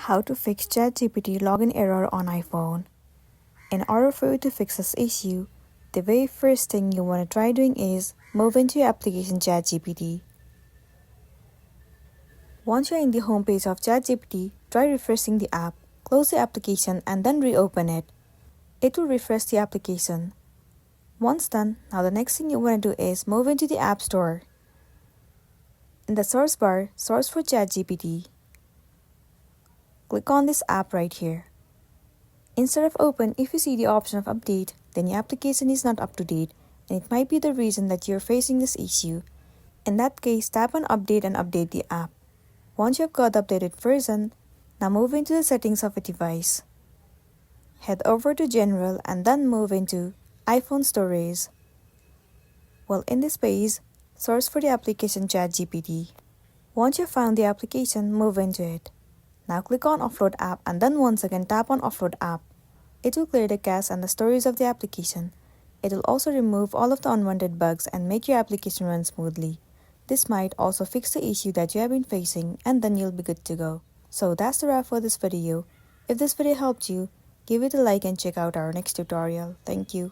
How to fix ChatGPT Login Error on iPhone. In order for you to fix this issue, the very first thing you want to try doing is move into your application ChatGPT. Once you're in the homepage of ChatGPT, try refreshing the app, close the application and then reopen it. It will refresh the application. Once done, now the next thing you want to do is move into the App Store. In the search bar, search for ChatGPT. Click on this app right here. Instead of open, if you see the option of update, then your application is not up to date and it might be the reason that you're facing this issue. In that case, tap on update and update the app. Once you've got the updated version, now move into the settings of a device. Head over to General and then move into iPhone Storage. While in this page, search for the application ChatGPT. Once you've found the application, move into it. Now click on Offload App and then once again tap on Offload App. It will clear the cache and the storage of the application. It will also remove all of the unwanted bugs and make your application run smoothly. This might also fix the issue that you have been facing and then you'll be good to go. So that's the wrap for this video. If this video helped you, give it a like and check out our next tutorial. Thank you.